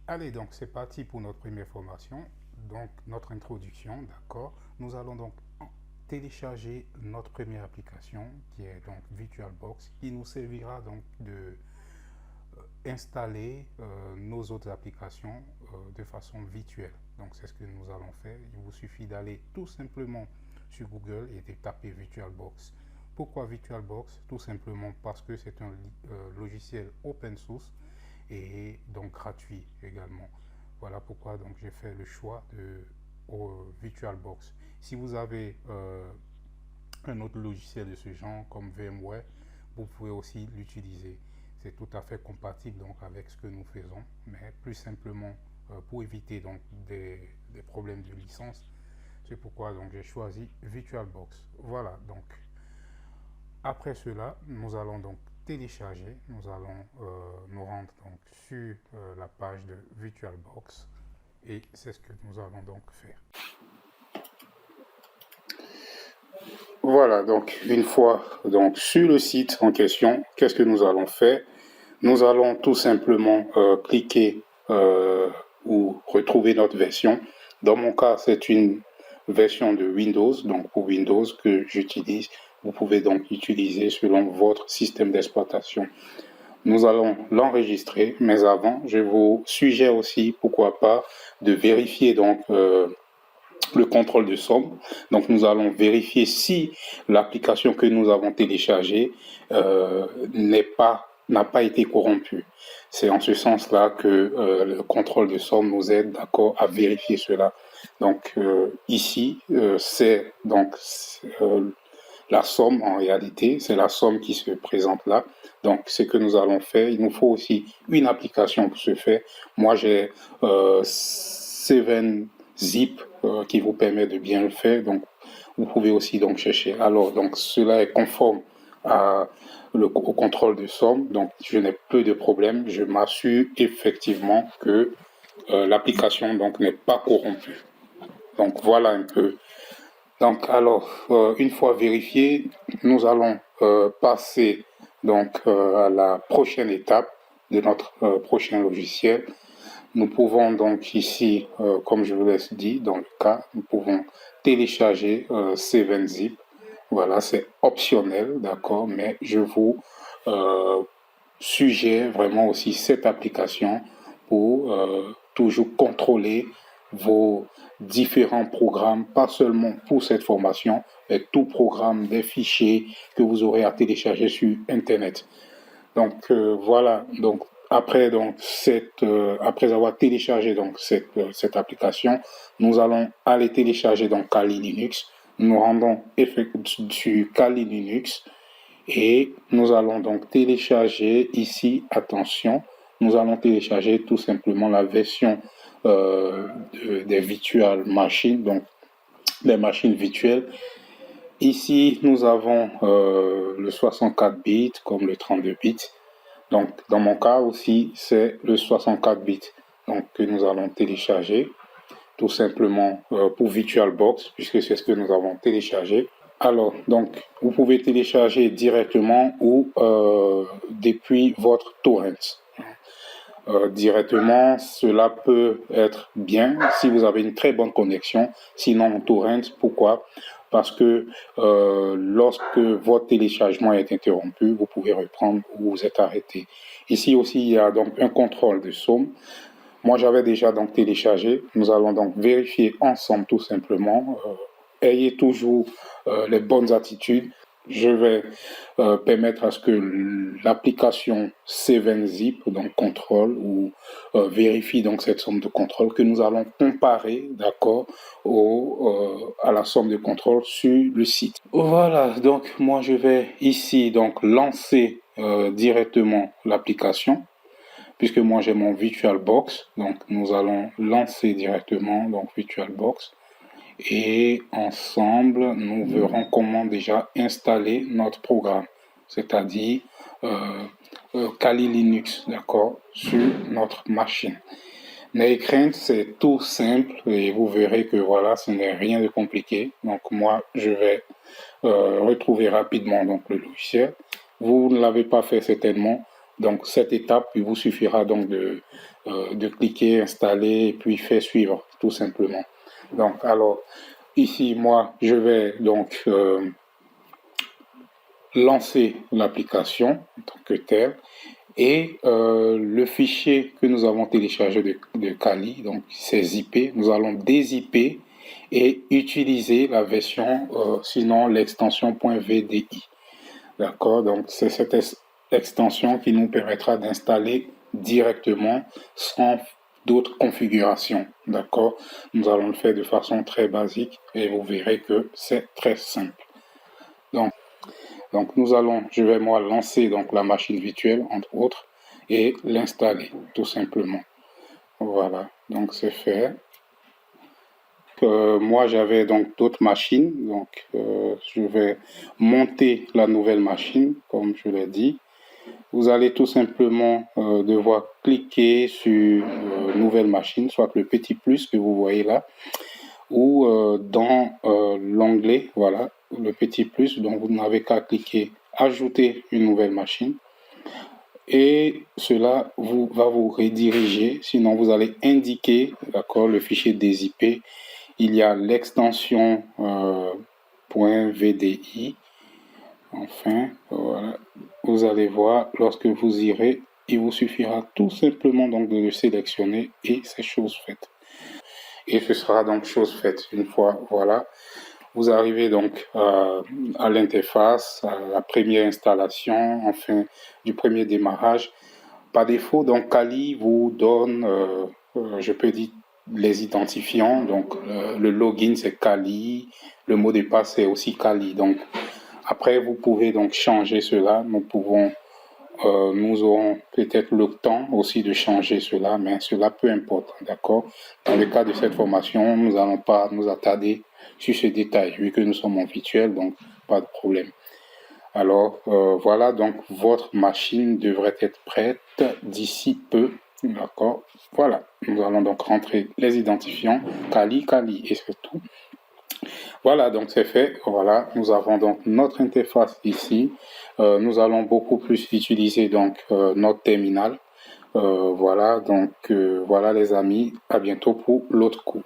Allez, donc c'est parti pour notre première formation. Donc notre introduction, d'accord. Nous allons donc télécharger notre première application qui est donc VirtualBox qui nous servira donc de installer nos autres applications de façon virtuelle. Donc c'est ce que nous allons faire. Il vous suffit d'aller tout simplement sur Google et de taper VirtualBox. Pourquoi VirtualBox? Tout simplement parce que c'est un logiciel open source et donc gratuit également. Voilà pourquoi donc j'ai fait le choix de VirtualBox. Si vous avez un autre logiciel de ce genre comme VMware, vous pouvez aussi l'utiliser. C'est tout à fait compatible donc avec ce que nous faisons, mais plus simplement pour éviter donc des problèmes de licence. C'est pourquoi donc j'ai choisi VirtualBox. Voilà, donc après cela, nous allons donc télécharger, nous allons nous rendre donc sur la page de VirtualBox et c'est ce que nous allons donc faire. Voilà, donc une fois donc sur le site en question, qu'est-ce que nous allons faire? Nous allons tout simplement cliquer ou retrouver notre version. Dans mon cas, c'est une version de Windows, donc pour Windows que j'utilise. Vous pouvez donc utiliser selon votre système d'exploitation. Nous allons l'enregistrer, mais avant, je vous suggère aussi, pourquoi pas, de vérifier donc le contrôle de somme. Donc nous allons vérifier si l'application que nous avons téléchargée n'a pas été corrompue. C'est en ce sens-là que le contrôle de somme nous aide, d'accord, à vérifier cela. Donc ici, c'est donc la somme en réalité, c'est la somme qui se présente là. Donc ce que nous allons faire, il nous faut aussi une application pour ce faire. Moi j'ai 7zip qui vous permet de bien le faire. Donc vous pouvez aussi donc chercher. Alors donc cela est conforme au contrôle de somme. Donc je n'ai plus de problème. Je m'assure effectivement que l'application donc n'est pas corrompue. Donc voilà un peu. Donc alors une fois vérifié, nous allons passer donc à la prochaine étape de notre prochain logiciel. Nous pouvons donc ici, comme je vous l'ai dit, dans le cas, nous pouvons télécharger 7zip. Voilà, c'est optionnel, d'accord, mais je vous suggère vraiment aussi cette application pour toujours contrôler vos différents programmes, pas seulement pour cette formation, mais tout programme, des fichiers que vous aurez à télécharger sur Internet. Donc voilà, donc après après avoir téléchargé donc cette application, nous allons aller télécharger donc Kali Linux. Nous rendons sur Kali Linux et nous allons donc télécharger ici, attention, nous allons télécharger tout simplement la version des virtual machines, donc les machines virtuelles. Ici, nous avons le 64 bits comme le 32 bits. Donc, dans mon cas aussi, c'est le 64 bits donc, que nous allons télécharger, tout simplement pour VirtualBox, puisque c'est ce que nous avons téléchargé. Alors, donc, vous pouvez télécharger directement ou depuis votre torrent. Directement, cela peut être bien si vous avez une très bonne connexion. Sinon, en torrent, pourquoi? Parce que lorsque votre téléchargement est interrompu, vous pouvez reprendre où vous êtes arrêté. Ici aussi, il y a donc un contrôle de somme. Moi, j'avais déjà donc téléchargé. Nous allons donc vérifier ensemble tout simplement. Ayez toujours les bonnes attitudes. Je vais permettre à ce que l'application 7zip donc contrôle ou vérifie donc cette somme de contrôle que nous allons comparer, d'accord, à la somme de contrôle sur le site. Voilà, donc moi je vais ici donc lancer directement l'application puisque moi j'ai mon VirtualBox. Donc nous allons lancer directement donc VirtualBox et ensemble nous verrons comment déjà installer notre programme, c'est-à-dire Kali Linux, d'accord, sur notre machine. N'ayez crainte, c'est tout simple et vous verrez que voilà, ce n'est rien de compliqué. Donc moi, je vais retrouver rapidement donc le logiciel. Vous ne l'avez pas fait certainement. Donc cette étape, il vous suffira donc de de cliquer, installer et puis faire suivre tout simplement. Donc alors ici moi je vais donc lancer l'application en tant que telle et le fichier que nous avons téléchargé de Kali, donc c'est zippé, nous allons dézipper et utiliser la version, sinon l'extension .vdi. D'accord, donc c'est cette extension qui nous permettra d'installer directement sans d'autres configurations. D'accord, nous allons le faire de façon très basique et vous verrez que c'est très simple. Donc je vais moi lancer donc la machine virtuelle entre autres et l'installer tout simplement. Voilà, donc c'est fait. Moi j'avais donc d'autres machines, donc je vais monter la nouvelle machine comme je l'ai dit. Vous allez tout simplement devoir cliquer sur nouvelle machine, soit le petit plus que vous voyez là, ou dans l'onglet, voilà, le petit plus, donc vous n'avez qu'à cliquer ajouter une nouvelle machine et cela va vous rediriger, sinon vous allez indiquer, d'accord, le fichier dézippé. Il y a l'extension .vdi. Enfin, voilà, vous allez voir, lorsque vous irez, il vous suffira tout simplement donc de le sélectionner et c'est chose faite. Et ce sera donc chose faite une fois, voilà. Vous arrivez donc à l'interface, à la première installation, enfin du premier démarrage. Par défaut, donc Kali vous donne, je peux dire, les identifiants. Donc le login c'est Kali, le mot de passe c'est aussi Kali. Donc après vous pouvez donc changer cela. Nous aurons peut-être le temps aussi de changer cela, mais cela peu importe, d'accord. Dans le cas de cette formation, nous n'allons pas nous attarder sur ce détail, vu que nous sommes en virtuel, donc pas de problème. Alors voilà, donc votre machine devrait être prête d'ici peu, d'accord. Voilà, nous allons donc rentrer les identifiants, Kali, et c'est tout. Voilà, donc c'est fait. Voilà, nous avons donc notre interface ici. Nous allons beaucoup plus utiliser donc notre terminal. Voilà, donc voilà les amis, à bientôt pour l'autre coup.